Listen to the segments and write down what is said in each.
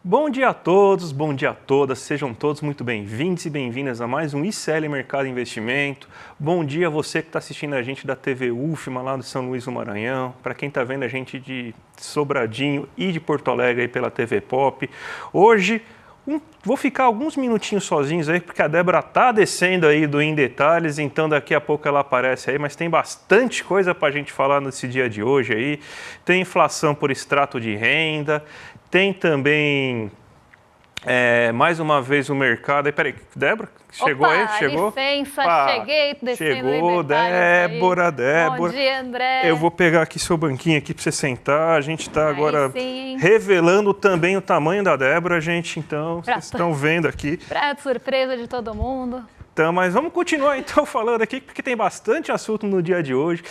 Bom dia a todos, bom dia a todas, sejam todos muito bem-vindos e bem-vindas a mais um ICL Mercado Investimento. Bom dia a você que está assistindo a gente da TV UFMA lá do São Luís do Maranhão, para quem está vendo a gente de Sobradinho e de Porto Alegre aí pela TV Pop. Hoje vou ficar alguns minutinhos sozinhos aí, porque a Débora está descendo aí do Em Detalhes, então daqui a pouco ela aparece aí, mas tem bastante coisa para a gente falar nesse dia de hoje aí. Tem inflação por extrato de renda, tem também, mais uma vez, o mercado. Peraí, Débora, chegou aí? Chegou? Licença, cheguei, descendo chegou, Débora. Bom dia, André. Eu vou pegar aqui seu banquinho aqui para você sentar. A gente está agora revelando também o tamanho da Débora, gente. Então, vocês estão vendo aqui. Para surpresa de todo mundo. Então, mas vamos continuar então falando aqui, porque tem bastante assunto no dia de hoje.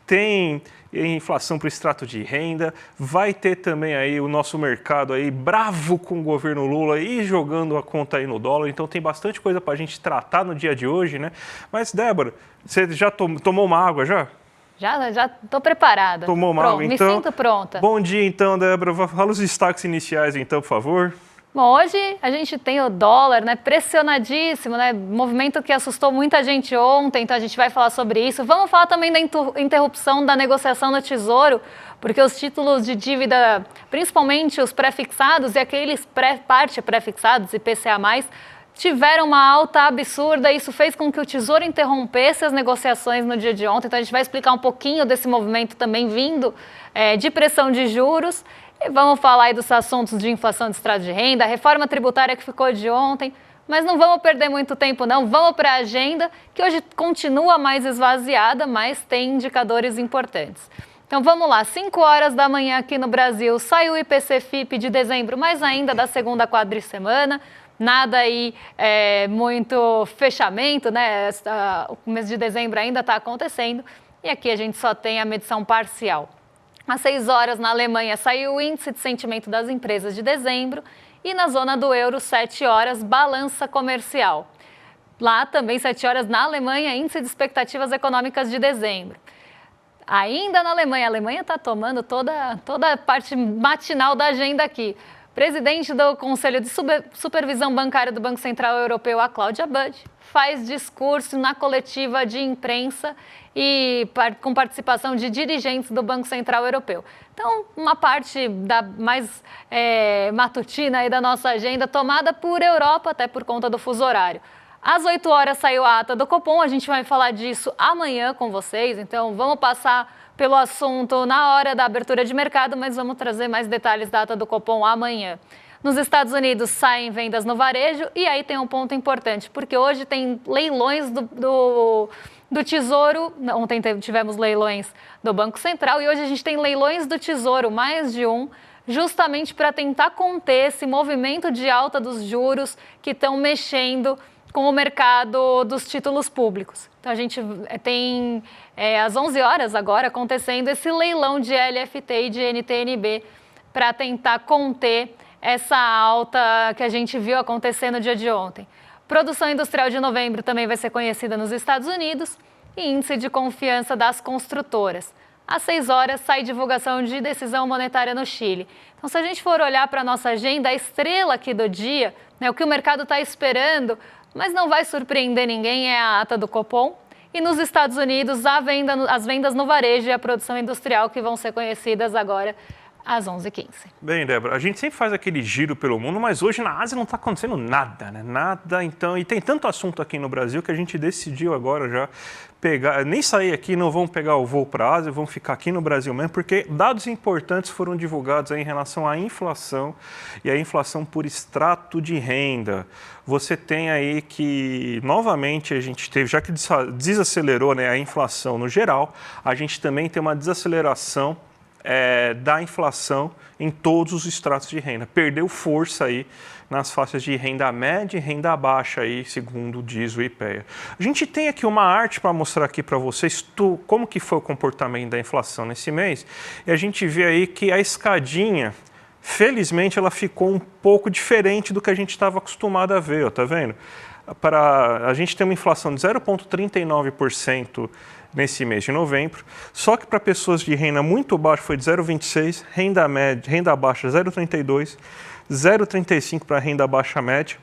Tem inflação para o extrato de renda, vai ter também aí o nosso mercado aí bravo com o governo Lula e jogando a conta aí no dólar, então tem bastante coisa para a gente tratar no dia de hoje, né? Mas, Débora, você já tomou uma água já? Já estou preparada. Tomou uma água, então? Me sinto pronta. Bom dia, então, Débora. Fala os destaques iniciais, então, por favor. Bom, hoje a gente tem o dólar, né, pressionadíssimo, né, movimento que assustou muita gente ontem, então a gente vai falar sobre isso. Vamos falar também da interrupção da negociação no Tesouro, porque os títulos de dívida, principalmente os pré-fixados e aqueles parte pré-fixados, IPCA+, tiveram uma alta absurda. Isso fez com que o Tesouro interrompesse as negociações no dia de ontem, então a gente vai explicar um pouquinho desse movimento também vindo de pressão de juros. E vamos falar aí dos assuntos de inflação de extrato de renda, a reforma tributária que ficou de ontem, mas não vamos perder muito tempo não, vamos para a agenda, que hoje continua mais esvaziada, mas tem indicadores importantes. Então vamos lá, 5 horas da manhã aqui no Brasil, saiu o IPC-FIP de dezembro, mas ainda da segunda quadricemana, nada aí muito fechamento, né? O mês de dezembro ainda está acontecendo, e aqui a gente só tem a medição parcial. Às 6 horas, na Alemanha, saiu o índice de sentimento das empresas de dezembro e na zona do euro, 7 horas, balança comercial. Lá também, 7 horas, na Alemanha, índice de expectativas econômicas de dezembro. Ainda na Alemanha, a Alemanha está tomando toda a parte matinal da agenda aqui. Presidente do Conselho de Supervisão Bancária do Banco Central Europeu, a Claudia Budd, faz discurso na coletiva de imprensa e com participação de dirigentes do Banco Central Europeu. Então, uma parte mais matutina aí da nossa agenda tomada por Europa, até por conta do fuso horário. Às 8 horas saiu a ata do Copom, a gente vai falar disso amanhã com vocês, então vamos passar pelo assunto na hora da abertura de mercado, mas vamos trazer mais detalhes da ata do Copom amanhã. Nos Estados Unidos saem vendas no varejo e aí tem um ponto importante, porque hoje tem leilões do Tesouro, ontem tivemos leilões do Banco Central e hoje a gente tem leilões do Tesouro, mais de um, justamente para tentar conter esse movimento de alta dos juros que estão mexendo com o mercado dos títulos públicos. Então a gente tem às 11 horas agora acontecendo esse leilão de LFT e de NTNB para tentar conter essa alta que a gente viu acontecer no dia de ontem. Produção industrial de novembro também vai ser conhecida nos Estados Unidos e índice de confiança das construtoras. Às 6 horas sai divulgação de decisão monetária no Chile. Então, se a gente for olhar para a nossa agenda, a estrela aqui do dia, né, o que o mercado está esperando, mas não vai surpreender ninguém, é a ata do Copom. E nos Estados Unidos, as vendas no varejo e a produção industrial que vão ser conhecidas agora às 11h15. Bem, Débora, a gente sempre faz aquele giro pelo mundo, mas hoje na Ásia não está acontecendo nada, né? Nada, então, e tem tanto assunto aqui no Brasil que a gente decidiu agora já pegar, nem sair aqui, não vamos pegar o voo para a Ásia, vamos ficar aqui no Brasil mesmo, porque dados importantes foram divulgados aí em relação à inflação e a inflação por extrato de renda. Você tem aí que, novamente, a gente teve, já que desacelerou, né, a inflação no geral, a gente também tem uma desaceleração da inflação em todos os estratos de renda. Perdeu força aí nas faixas de renda média e renda baixa, aí, segundo diz o IPEA. A gente tem aqui uma arte para mostrar aqui para vocês como que foi o comportamento da inflação nesse mês. E a gente vê aí que a escadinha, felizmente, ela ficou um pouco diferente do que a gente estava acostumado a ver, ó, tá vendo? A gente tem uma inflação de 0,39% nesse mês de novembro, só que para pessoas de renda muito baixa foi de 0,26%, renda média, renda baixa 0,32%, 0,35 para a renda baixa média.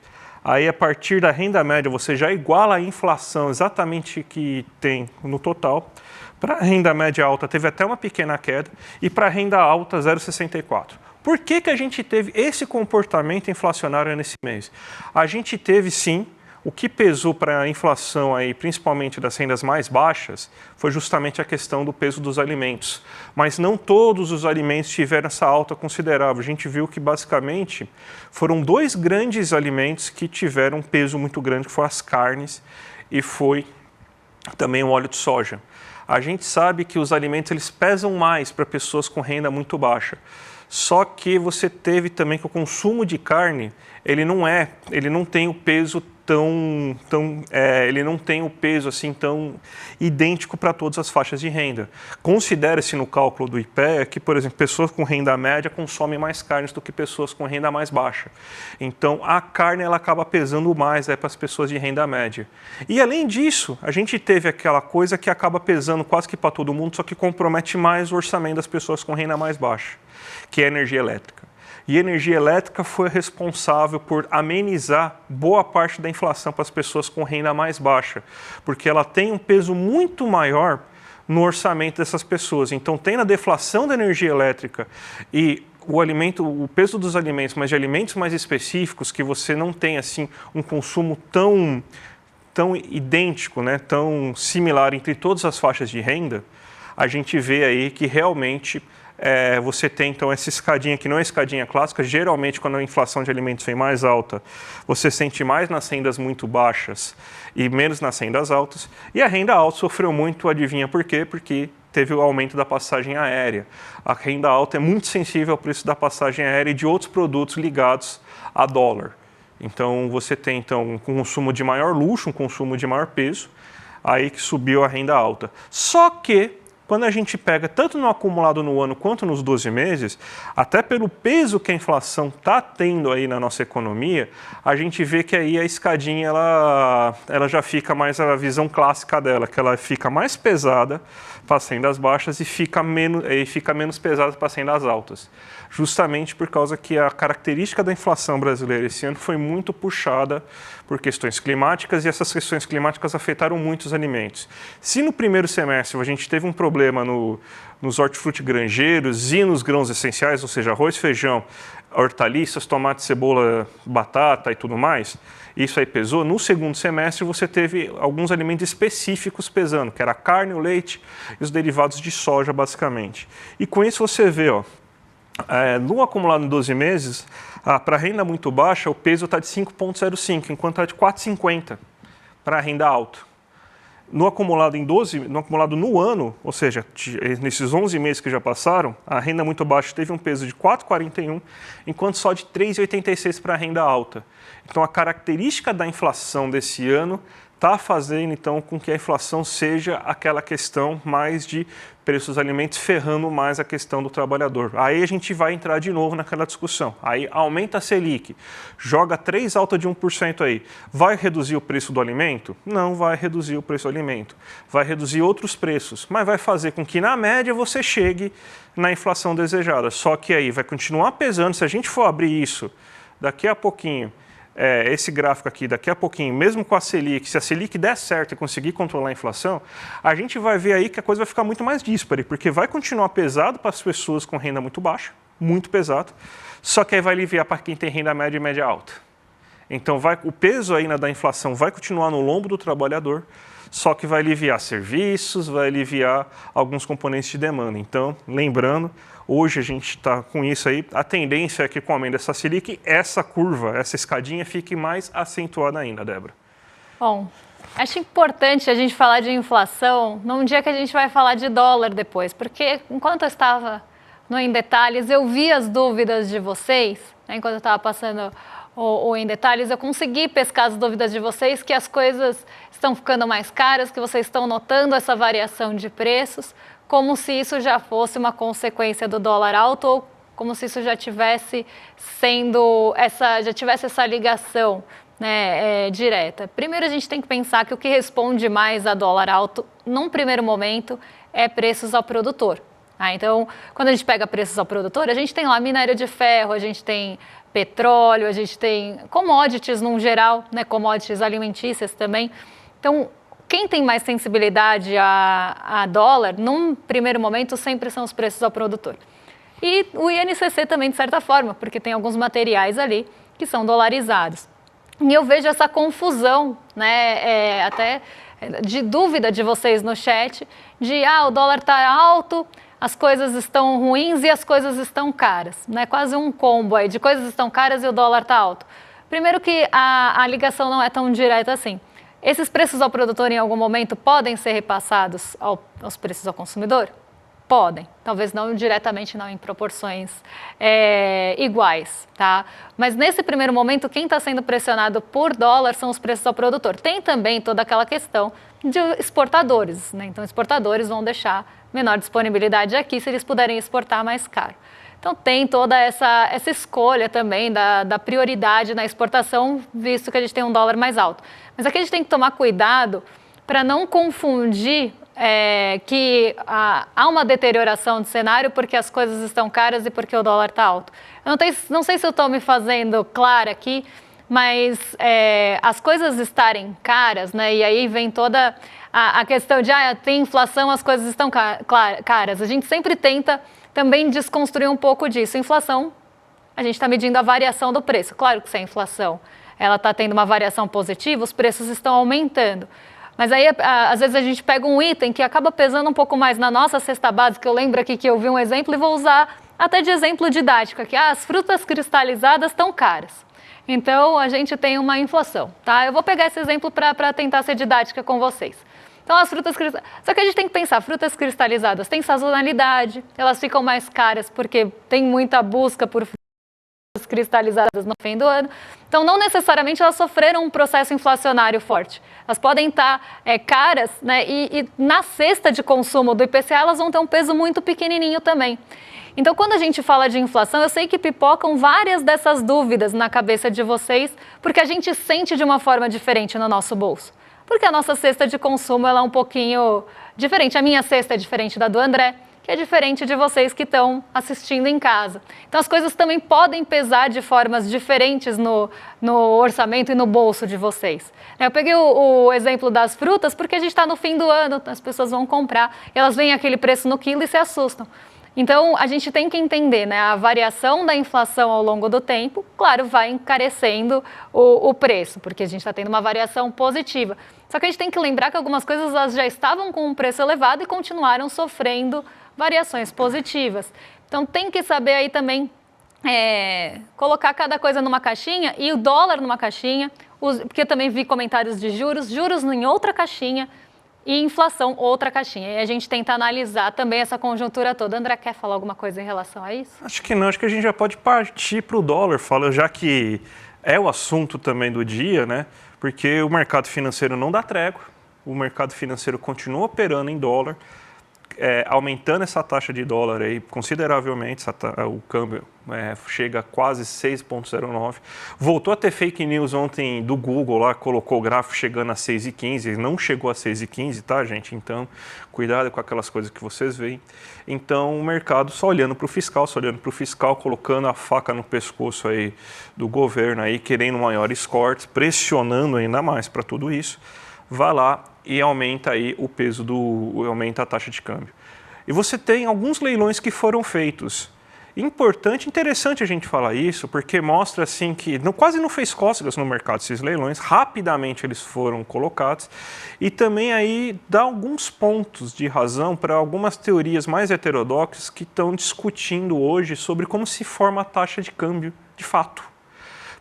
Aí, a partir da renda média, você já iguala a inflação exatamente que tem no total. Para a renda média alta, teve até uma pequena queda. E para a renda alta, 0,64. Por que que a gente teve esse comportamento inflacionário nesse mês? A gente teve, sim, o que pesou para a inflação, aí, principalmente das rendas mais baixas, foi justamente a questão do peso dos alimentos. Mas não todos os alimentos tiveram essa alta considerável. A gente viu que, basicamente, foram 2 grandes alimentos que tiveram um peso muito grande, que foram as carnes e foi também o óleo de soja. A gente sabe que os alimentos eles pesam mais para pessoas com renda muito baixa. Só que você teve também que o consumo de carne, ele não tem o peso ele não tem o peso assim tão idêntico para todas as faixas de renda. Considera-se no cálculo do IPEA que, por exemplo, pessoas com renda média consomem mais carnes do que pessoas com renda mais baixa. Então, a carne ela acaba pesando mais para as pessoas de renda média. E, além disso, a gente teve aquela coisa que acaba pesando quase que para todo mundo, só que compromete mais o orçamento das pessoas com renda mais baixa, que é a energia elétrica. E a energia elétrica foi responsável por amenizar boa parte da inflação para as pessoas com renda mais baixa, porque ela tem um peso muito maior no orçamento dessas pessoas. Então, tem a deflação da energia elétrica e o peso dos alimentos, mas de alimentos mais específicos, que você não tem assim um consumo tão idêntico, né, tão similar entre todas as faixas de renda, a gente vê aí que realmente você tem, então, essa escadinha que não é escadinha clássica. Geralmente, quando a inflação de alimentos vem mais alta, você sente mais nas rendas muito baixas e menos nas rendas altas. E a renda alta sofreu muito, adivinha por quê? Porque teve o aumento da passagem aérea. A renda alta é muito sensível ao preço da passagem aérea e de outros produtos ligados a dólar. Então, você tem um consumo de maior luxo, um consumo de maior peso, aí que subiu a renda alta. Só que, quando a gente pega tanto no acumulado no ano quanto nos 12 meses, até pelo peso que a inflação está tendo aí na nossa economia, a gente vê que aí a escadinha ela já fica mais a visão clássica dela, que ela fica mais pesada para as rendas baixas e fica menos pesada para as rendas altas. Justamente por causa que a característica da inflação brasileira esse ano foi muito puxada por questões climáticas, e essas questões climáticas afetaram muito os alimentos. Se no primeiro semestre a gente teve um problema nos hortifrutigranjeiros e nos grãos essenciais, ou seja, arroz, feijão, hortaliças, tomate, cebola, batata e tudo mais, isso aí pesou. No segundo semestre você teve alguns alimentos específicos pesando, que era a carne, o leite e os derivados de soja, basicamente. E com isso você vê, no acumulado em 12 meses, para a renda muito baixa, o peso está de 5,05, enquanto está de 4,50 para a renda alta. No acumulado no ano, ou seja, nesses 11 meses que já passaram, a renda muito baixa teve um peso de 4,41, enquanto só de 3,86 para a renda alta. Então, a característica da inflação desse ano está fazendo, então, com que a inflação seja aquela questão mais de preços dos alimentos, ferrando mais a questão do trabalhador. Aí a gente vai entrar de novo naquela discussão. Aí aumenta a Selic, joga 3 alta de 1% aí. Vai reduzir o preço do alimento? Não vai reduzir o preço do alimento. Vai reduzir outros preços, mas vai fazer com que, na média, você chegue na inflação desejada. Só que aí vai continuar pesando. Se a gente for abrir isso daqui a pouquinho, esse gráfico aqui, daqui a pouquinho, mesmo com a Selic, se a Selic der certo e conseguir controlar a inflação, a gente vai ver aí que a coisa vai ficar muito mais díspare, porque vai continuar pesado para as pessoas com renda muito baixa, muito pesado, só que aí vai aliviar para quem tem renda média e média alta. Então, o peso aí da inflação vai continuar no lombo do trabalhador, só que vai aliviar serviços, vai aliviar alguns componentes de demanda. Então, lembrando, hoje a gente está com isso aí, a tendência é que com o aumento dessa Selic, essa curva, essa escadinha fique mais acentuada ainda, Débora. Bom, acho importante a gente falar de inflação num dia que a gente vai falar de dólar depois, porque enquanto eu estava no Em Detalhes, eu vi as dúvidas de vocês, né, enquanto eu estava passando o Em Detalhes, eu consegui pescar as dúvidas de vocês, que as coisas estão ficando mais caras, que vocês estão notando essa variação de preços, como se isso já fosse uma consequência do dólar alto ou como se isso já tivesse essa ligação, né, direta. Primeiro, a gente tem que pensar que o que responde mais a dólar alto, num primeiro momento, é preços ao produtor. Então, quando a gente pega preços ao produtor, a gente tem lá minério de ferro, a gente tem petróleo, a gente tem commodities no geral, né, commodities alimentícias também. Então, quem tem mais sensibilidade a dólar, num primeiro momento, sempre são os preços ao produtor. E o INCC também, de certa forma, porque tem alguns materiais ali que são dolarizados. E eu vejo essa confusão, né, até de dúvida de vocês no chat, de o dólar está alto, as coisas estão ruins e as coisas estão caras. Né? Quase um combo aí de coisas estão caras e o dólar está alto. Primeiro que a ligação não é tão direta assim. Esses preços ao produtor, em algum momento, podem ser repassados aos preços ao consumidor? Podem. Talvez não diretamente, não em proporções iguais, tá? Mas nesse primeiro momento, quem está sendo pressionado por dólar são os preços ao produtor. Tem também toda aquela questão de exportadores, né? Então, exportadores vão deixar menor disponibilidade aqui se eles puderem exportar mais caro. Então, tem toda essa escolha também da prioridade na exportação, visto que a gente tem um dólar mais alto. Mas aqui a gente tem que tomar cuidado para não confundir que há uma deterioração de cenário porque as coisas estão caras e porque o dólar está alto. Eu não sei se eu estou me fazendo clara aqui, mas as coisas estarem caras, né, e aí vem toda a questão de tem inflação, as coisas estão caras. A gente sempre tenta também desconstruir um pouco disso. Inflação, a gente está medindo a variação do preço. Claro que se a inflação ela está tendo uma variação positiva, os preços estão aumentando. Mas aí, às vezes, a gente pega um item que acaba pesando um pouco mais na nossa cesta básica. Eu lembro aqui que eu vi um exemplo e vou usar até de exemplo didático aqui. As frutas cristalizadas estão caras. Então, a gente tem uma inflação, tá? Eu vou pegar esse exemplo para tentar ser didática com vocês. Então, as frutas cristalizadas... Só que a gente tem que pensar, frutas cristalizadas têm sazonalidade, elas ficam mais caras porque tem muita busca por frutas cristalizadas no fim do ano. Então, não necessariamente elas sofreram um processo inflacionário forte. Elas podem estar caras, né? E na cesta de consumo do IPCA, elas vão ter um peso muito pequenininho também. Então, quando a gente fala de inflação, eu sei que pipocam várias dessas dúvidas na cabeça de vocês, porque a gente sente de uma forma diferente no nosso bolso. Porque a nossa cesta de consumo ela é um pouquinho diferente. A minha cesta é diferente da do André, que é diferente de vocês que estão assistindo em casa. Então, as coisas também podem pesar de formas diferentes no orçamento e no bolso de vocês. Eu peguei o exemplo das frutas porque a gente está no fim do ano, as pessoas vão comprar, e elas veem aquele preço no quilo e se assustam. Então, a gente tem que entender, né, a variação da inflação ao longo do tempo, claro, vai encarecendo o preço, porque a gente está tendo uma variação positiva. Só que a gente tem que lembrar que algumas coisas elas já estavam com um preço elevado e continuaram sofrendo variações positivas. Então, tem que saber aí também colocar cada coisa numa caixinha e o dólar numa caixinha, porque eu também vi comentários de juros em outra caixinha, e inflação, outra caixinha. E a gente tenta analisar também essa conjuntura toda. André, quer falar alguma coisa em relação a isso? Acho que não, acho que a gente já pode partir para o dólar, já que é o assunto também do dia, né? Porque o mercado financeiro não dá trégua, o mercado financeiro continua operando em dólar, aumentando essa taxa de dólar aí consideravelmente, o câmbio chega a quase 6,09. Voltou a ter fake news ontem do Google lá, colocou o gráfico chegando a 6,15, não chegou a 6,15, tá, gente? Então, cuidado com aquelas coisas que vocês veem. Então, o mercado só olhando para o fiscal, colocando a faca no pescoço aí do governo aí, querendo maiores cortes, pressionando ainda mais para tudo isso. Vai lá e aumenta aí o peso aumenta a taxa de câmbio. E você tem alguns leilões que foram feitos. Interessante a gente falar isso, porque mostra assim que quase não fez cócegas no mercado esses leilões, rapidamente eles foram colocados e também aí dá alguns pontos de razão para algumas teorias mais heterodoxas que estão discutindo hoje sobre como se forma a taxa de câmbio de fato.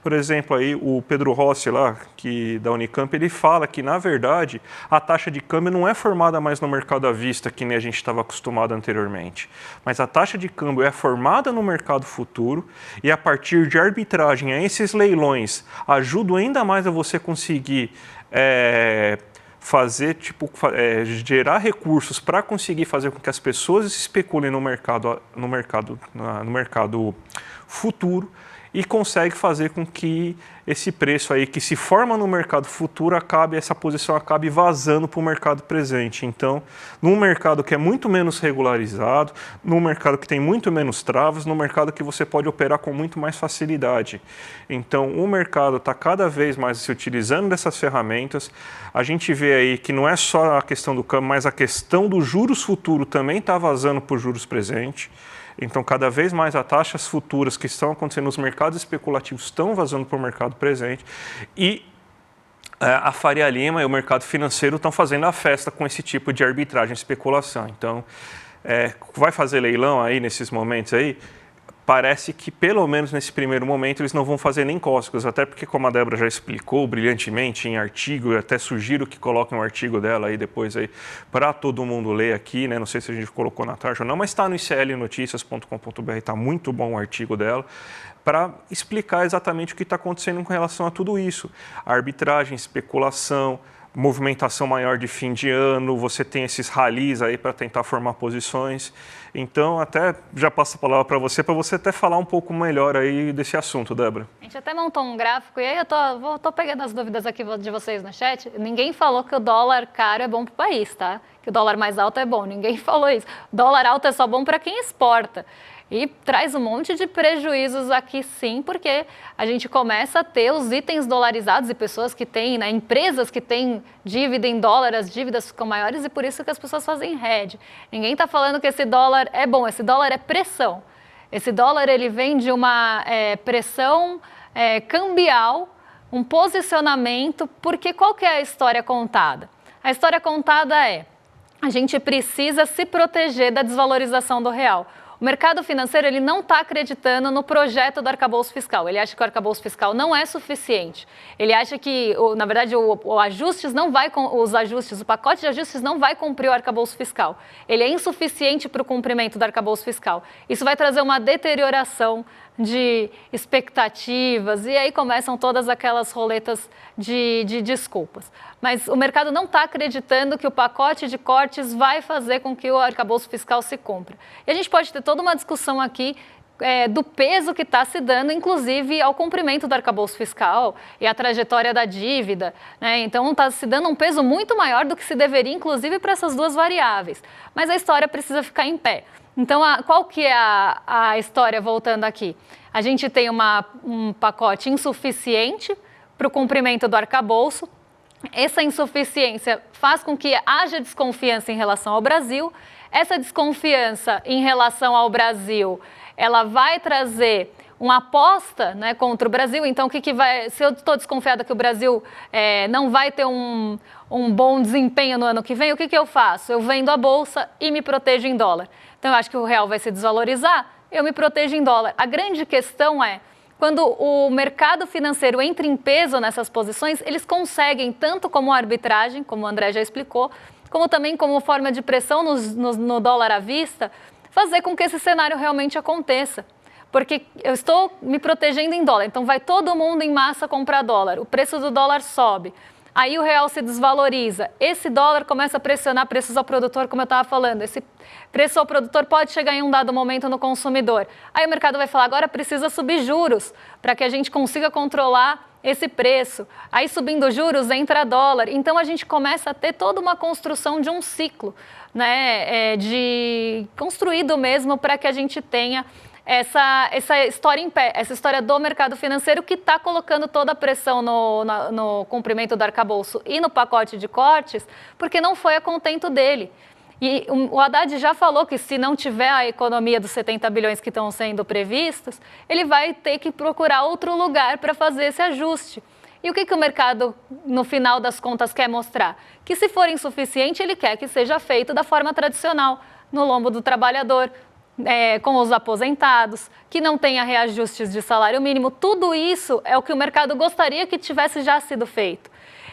Por exemplo, aí o Pedro Rossi lá, da Unicamp, ele fala que, na verdade, a taxa de câmbio não é formada mais no mercado à vista, que nem a gente estava acostumado anteriormente. Mas a taxa de câmbio é formada no mercado futuro e, a partir de arbitragem a esses leilões, ajudam ainda mais a você conseguir gerar recursos para conseguir fazer com que as pessoas especulem no mercado futuro. e consegue fazer com que esse preço aí que se forma no mercado futuro essa posição acabe vazando para o mercado presente. Então, num mercado que é muito menos regularizado, num mercado que tem muito menos travas, num mercado que você pode operar com muito mais facilidade. Então, o mercado está cada vez mais se utilizando dessas ferramentas. A gente vê aí que não é só a questão do câmbio, mas a questão dos juros futuros também está vazando por juros presentes. Então, cada vez mais as taxas futuras que estão acontecendo nos mercados especulativos estão vazando para o mercado presente e a Faria Lima e o mercado financeiro estão fazendo a festa com esse tipo de arbitragem e especulação. Então, vai fazer leilão aí nesses momentos aí? Parece que, pelo menos nesse primeiro momento, eles não vão fazer nem cócegas, até porque, como a Débora já explicou brilhantemente em artigo, eu até sugiro que coloquem um artigo dela aí depois aí para todo mundo ler aqui, né? Não sei se a gente colocou na tarde ou não, mas está no iclnoticias.com.br, está muito bom o artigo dela, para explicar exatamente o que está acontecendo com relação a tudo isso. A arbitragem, especulação, movimentação maior de fim de ano, você tem esses ralis aí para tentar formar posições. Então, até já passo a palavra para você até falar um pouco melhor aí desse assunto, Débora. A gente até montou um gráfico e aí eu tô pegando as dúvidas aqui de vocês no chat. Ninguém falou que o dólar caro é bom para o país, tá? Que o dólar mais alto é bom. Ninguém falou isso. Dólar alto é só bom para quem exporta. E traz um monte de prejuízos aqui sim, porque a gente começa a ter os itens dolarizados e pessoas que têm, né, empresas que têm dívida em dólar, as dívidas ficam maiores e por isso que as pessoas fazem hedge. Ninguém está falando que esse dólar é bom, esse dólar é pressão. Esse dólar ele vem de uma pressão cambial, um posicionamento, porque qual que é a história contada? A história contada a gente precisa se proteger da desvalorização do real. O mercado financeiro ele não está acreditando no projeto do arcabouço fiscal. Ele acha que o arcabouço fiscal não é suficiente. Ele acha que, na verdade, o pacote de ajustes não vai cumprir o arcabouço fiscal. Ele é insuficiente para o cumprimento do arcabouço fiscal. Isso vai trazer uma deterioração de expectativas e aí começam todas aquelas roletas de desculpas. Mas o mercado não está acreditando que o pacote de cortes vai fazer com que o arcabouço fiscal se cumpra. E a gente pode ter toda uma discussão aqui do peso que está se dando, inclusive, ao cumprimento do arcabouço fiscal e a trajetória da dívida, né? Então, está se dando um peso muito maior do que se deveria, inclusive, para essas duas variáveis. Mas a história precisa ficar em pé. Então, qual que é a história voltando aqui? A gente tem um pacote insuficiente para o cumprimento do arcabouço. Essa insuficiência faz com que haja desconfiança em relação ao Brasil. Essa desconfiança em relação ao Brasil, ela vai trazer uma aposta, né, contra o Brasil. Então, se eu estou desconfiada que o Brasil não vai ter um bom desempenho no ano que vem, o que eu faço? Eu vendo a bolsa e me protejo em dólar. Então, eu acho que o real vai se desvalorizar, eu me protejo em dólar. A grande questão é, quando o mercado financeiro entra em peso nessas posições, eles conseguem, tanto como arbitragem, como o André já explicou, como também como forma de pressão no dólar à vista, fazer com que esse cenário realmente aconteça. Porque eu estou me protegendo em dólar, então vai todo mundo em massa comprar dólar, o preço do dólar sobe. Aí o real se desvaloriza, esse dólar começa a pressionar preços ao produtor, como eu estava falando, esse preço ao produtor pode chegar em um dado momento no consumidor. Aí o mercado vai falar, agora precisa subir juros para que a gente consiga controlar esse preço. Aí subindo juros entra dólar, então a gente começa a ter toda uma construção de um ciclo, né, construído mesmo para que a gente tenha essa história em pé, essa história do mercado financeiro que está colocando toda a pressão no cumprimento do arcabouço e no pacote de cortes, porque não foi a contento dele. E o Haddad já falou que se não tiver a economia dos 70 bilhões que estão sendo previstos, ele vai ter que procurar outro lugar para fazer esse ajuste. E o que o mercado, no final das contas, quer mostrar? Que se for insuficiente, ele quer que seja feito da forma tradicional, no lombo do trabalhador, com os aposentados, que não tenha reajustes de salário mínimo. Tudo isso é o que o mercado gostaria que tivesse já sido feito.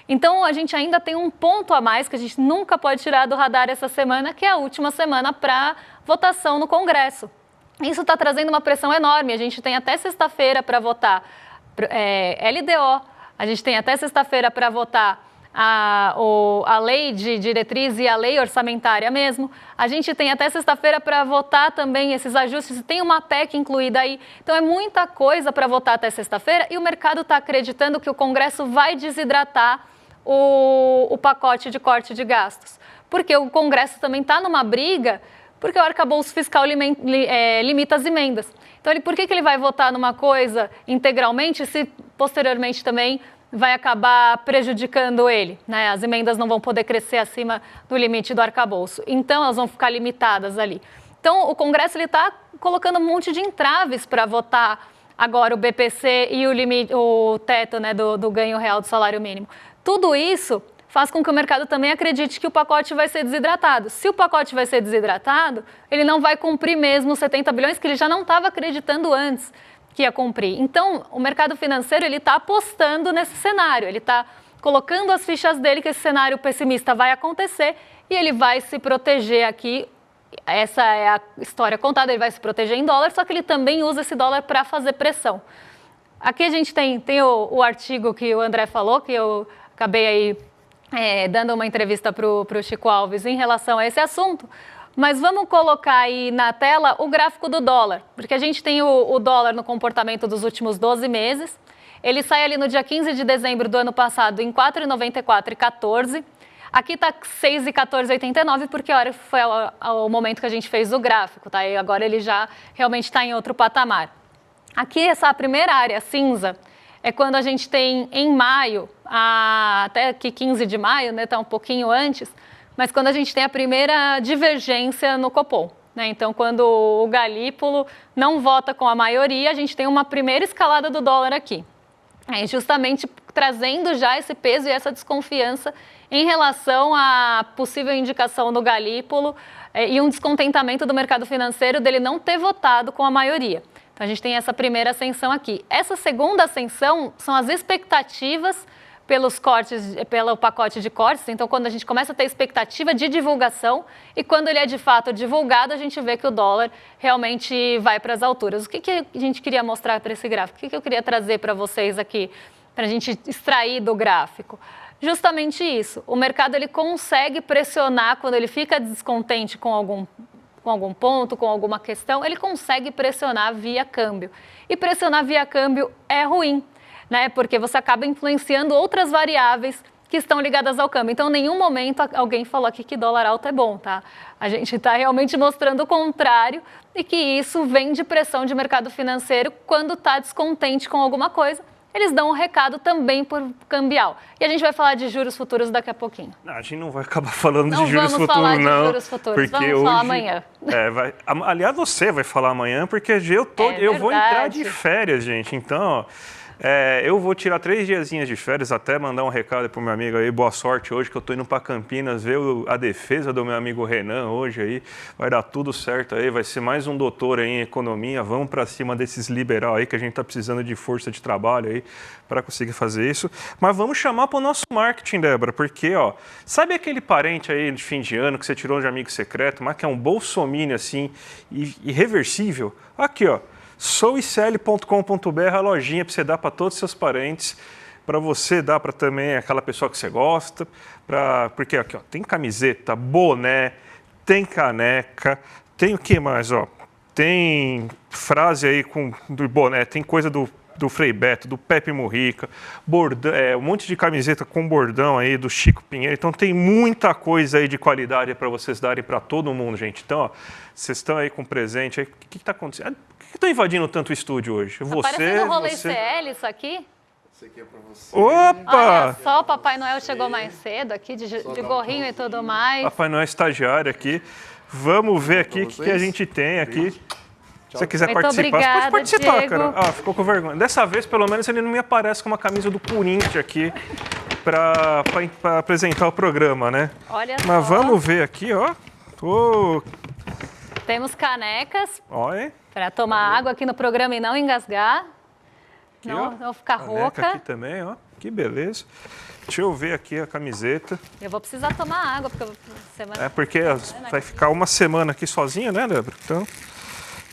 Então, a gente ainda tem um ponto a mais que a gente nunca pode tirar do radar essa semana, que é a última semana para votação no Congresso. Isso está trazendo uma pressão enorme. A gente tem até sexta-feira para votar LDO, a gente tem até sexta-feira para votar a lei de diretriz e a lei orçamentária mesmo. A gente tem até sexta-feira para votar também esses ajustes, tem uma PEC incluída aí. Então é muita coisa para votar até sexta-feira e o mercado está acreditando que o Congresso vai desidratar o pacote de corte de gastos. Porque o Congresso também está numa briga, porque o arcabouço fiscal limita as emendas. Então, por que ele vai votar numa coisa integralmente se posteriormente também vai acabar prejudicando ele, né? As emendas não vão poder crescer acima do limite do arcabouço. Então, elas vão ficar limitadas ali. Então, o Congresso está colocando um monte de entraves para votar agora o BPC e o teto, né, do ganho real do salário mínimo. Tudo isso faz com que o mercado também acredite que o pacote vai ser desidratado. Se o pacote vai ser desidratado, ele não vai cumprir mesmo os 70 bilhões que ele já não estava acreditando antes que ia cumprir. Então, o mercado financeiro está apostando nesse cenário, ele está colocando as fichas dele que esse cenário pessimista vai acontecer e ele vai se proteger aqui. Essa é a história contada, ele vai se proteger em dólar, só que ele também usa esse dólar para fazer pressão. Aqui a gente tem o artigo que o André falou, que eu acabei aí dando uma entrevista para o Chico Alves em relação a esse assunto, mas vamos colocar aí na tela o gráfico do dólar, porque a gente tem o dólar no comportamento dos últimos 12 meses, ele sai ali no dia 15 de dezembro do ano passado em 4,94 e 14, aqui está 6,14,89 porque foi o momento que a gente fez o gráfico, tá? E agora ele já realmente está em outro patamar. Aqui essa primeira área cinza é quando a gente tem em maio, até que 15 de maio, né, está um pouquinho antes, mas quando a gente tem a primeira divergência no Copom, né? Então, quando o Galípolo não vota com a maioria, a gente tem uma primeira escalada do dólar aqui. Justamente trazendo já esse peso e essa desconfiança em relação à possível indicação do Galípolo e um descontentamento do mercado financeiro dele não ter votado com a maioria. Então, a gente tem essa primeira ascensão aqui. Essa segunda ascensão são as expectativas pelo pacote de cortes. Então, quando a gente começa a ter expectativa de divulgação e quando ele é de fato divulgado, a gente vê que o dólar realmente vai para as alturas. O que a gente queria mostrar para esse gráfico? O que eu queria trazer para vocês aqui, para a gente extrair do gráfico? Justamente isso. O mercado ele consegue pressionar quando ele fica descontente com algum ponto, com alguma questão, ele consegue pressionar via câmbio. E pressionar via câmbio é ruim, né? Porque você acaba influenciando outras variáveis que estão ligadas ao câmbio. Então, em nenhum momento alguém falou aqui que dólar alto é bom, tá? A gente está realmente mostrando o contrário e que isso vem de pressão de mercado financeiro quando está descontente com alguma coisa. Eles dão um recado também por cambial. E a gente vai falar de juros futuros daqui a pouquinho. Não, a gente não vai acabar falando não de juros futuros, não. Vamos falar de juros futuros, vamos hoje, falar amanhã. Aliás, você vai falar amanhã, porque eu vou entrar de férias, gente. Então, eu vou tirar 3 diazinhos de férias, até mandar um recado para o meu amigo aí, boa sorte hoje, que eu estou indo para Campinas ver a defesa do meu amigo Renan hoje aí, vai dar tudo certo aí, vai ser mais um doutor aí em economia, vamos para cima desses liberal aí, que a gente está precisando de força de trabalho aí para conseguir fazer isso, mas vamos chamar para o nosso marketing, Débora, porque, ó, sabe aquele parente aí de fim de ano que você tirou de amigo secreto, mas que é um bolsominion assim, irreversível? Aqui, ó. souicl.com.br, a lojinha para você dar para todos os seus parentes, para você dar para também aquela pessoa que você gosta, porque aqui ó, tem camiseta, boné, tem caneca, tem o que mais? Ó? Tem frase aí do boné, tem coisa do Frei Beto, do Pepe Mujica, bordão, um monte de camiseta com bordão aí do Chico Pinheiro. Então tem muita coisa aí de qualidade para vocês darem para todo mundo, gente. Então, ó, vocês estão aí com presente aí. O que está acontecendo? Por que estão invadindo tanto o estúdio hoje? Parecendo o rolê CL isso aqui? Isso aqui é para você. Opa! Olha só, o Papai Noel chegou mais cedo aqui, de gorrinho e tudo mais. Papai Noel é estagiário aqui. Vamos ver aqui o que a gente tem aqui. Se você quiser muito participar, obrigada, você pode participar, Diego. cara. Ficou com vergonha. Dessa vez, pelo menos, ele não me aparece com uma camisa do Corinthians aqui para apresentar o programa, né? Olha só. Mas vamos ver aqui, ó. Temos canecas Olha. para tomar água aqui no programa e não engasgar. Aqui, não ficar caneca rouca. Aqui também, ó. Que beleza. Deixa eu ver aqui a camiseta. Eu vou precisar tomar água, porque semana... porque vai ficar uma semana aqui sozinha, né, Débora? Então...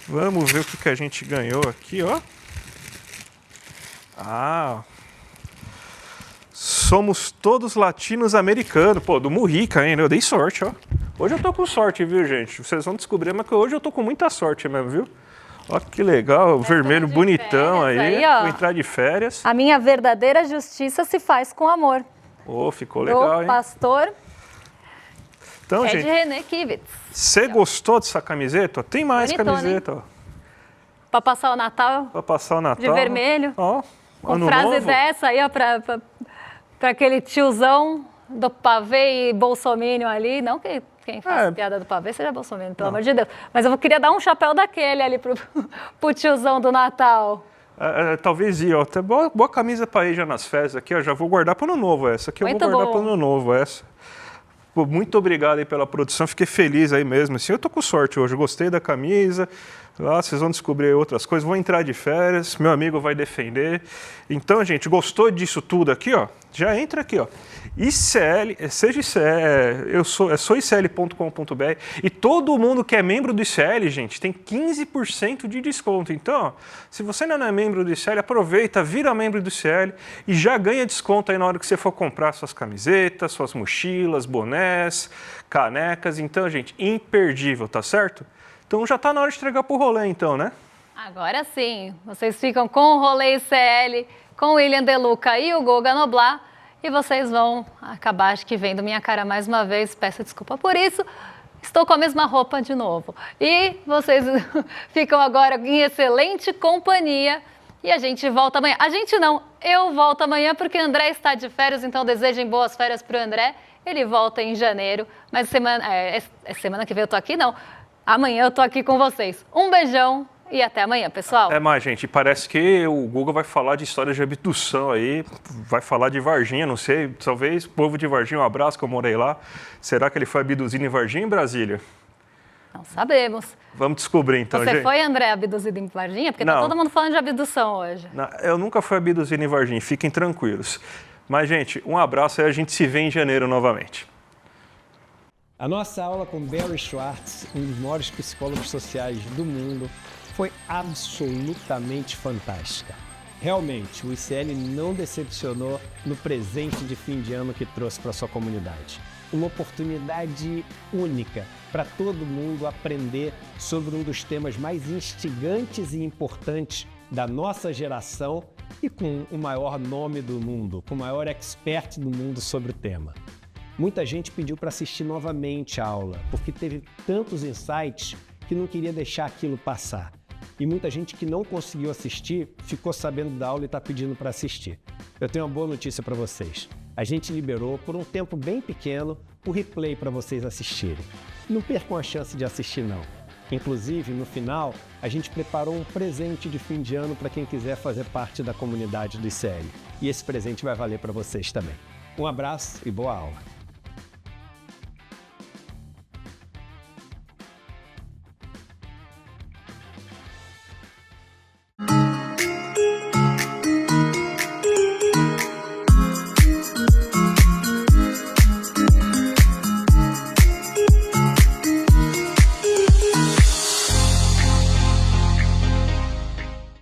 vamos ver o que a gente ganhou aqui, ó. Somos todos latinos-americanos. Pô, do Mujica ainda, eu dei sorte, ó. Hoje eu tô com sorte, viu, gente? Vocês vão descobrir, mas que hoje eu tô com muita sorte mesmo, viu? Ó que legal, o vermelho bonitão aí. Vou entrar de férias. A minha verdadeira justiça se faz com amor. Ô, ficou legal, hein? Pastor então, de gente, René Kivitz. Você gostou dessa camiseta? Tem mais camiseta, ó. Pra passar o Natal. Pra passar o Natal. De vermelho. Ó, com frase novo. Dessa aí, ó, pra aquele tiozão do pavê e bolsominion ali. Não que quem faz piada do pavê seja bolsominion, pelo amor de Deus. Mas eu queria dar um chapéu daquele ali pro tiozão do Natal. Talvez ó. Até boa camisa pra ir já nas férias aqui, ó. Já vou guardar pro ano novo essa. Aqui eu vou guardar pro ano novo essa. Pô, muito obrigado aí pela produção, fiquei feliz aí mesmo. Assim, eu tô com sorte hoje, gostei da camisa. Lá vocês vão descobrir outras coisas, vou entrar de férias, meu amigo vai defender. Então, gente, gostou disso tudo aqui, ó? Já entra aqui, ó. ICL, seja ICL, sou ICL.com.br e todo mundo que é membro do ICL, gente, tem 15% de desconto. Então, ó, se você ainda não é membro do ICL, aproveita, vira membro do ICL e já ganha desconto aí na hora que você for comprar suas camisetas, suas mochilas, bonés, canecas. Então, gente, imperdível, tá certo? Então já tá na hora de entregar pro rolê, então, né? Agora sim, vocês ficam com o rolê ICL, com o William De Luca e o Guga Noblar. E vocês vão acabar, acho que vendo minha cara mais uma vez, peço desculpa por isso, estou com a mesma roupa de novo. E vocês ficam agora em excelente companhia e a gente volta amanhã. A gente não, eu volto amanhã porque o André está de férias, então desejem boas férias para o André. Ele volta em janeiro, mas semana que vem eu tô aqui, não. Amanhã eu tô aqui com vocês. Um beijão. E até amanhã, pessoal. Mas, gente, parece que o Guga vai falar de histórias de abdução aí, vai falar de Varginha, não sei, talvez, povo de Varginha, um abraço, que eu morei lá. Será que ele foi abduzido em Varginha ou em Brasília? Não sabemos. Vamos descobrir, então, gente. Você foi, André, abduzido em Varginha? Porque tá todo mundo falando de abdução hoje. Não, eu nunca fui abduzido em Varginha, fiquem tranquilos. Mas, gente, um abraço e a gente se vê em janeiro novamente. A nossa aula com Barry Schwartz, um dos maiores psicólogos sociais do mundo, foi absolutamente fantástica. Realmente, o ICL não decepcionou no presente de fim de ano que trouxe para sua comunidade. Uma oportunidade única para todo mundo aprender sobre um dos temas mais instigantes e importantes da nossa geração e com o maior nome do mundo, com o maior expert do mundo sobre o tema. Muita gente pediu para assistir novamente a aula, porque teve tantos insights que não queria deixar aquilo passar. E muita gente que não conseguiu assistir ficou sabendo da aula e está pedindo para assistir. Eu tenho uma boa notícia para vocês. A gente liberou, por um tempo bem pequeno, o replay para vocês assistirem. Não percam a chance de assistir, não. Inclusive, no final, a gente preparou um presente de fim de ano para quem quiser fazer parte da comunidade do ICL. E esse presente vai valer para vocês também. Um abraço e boa aula!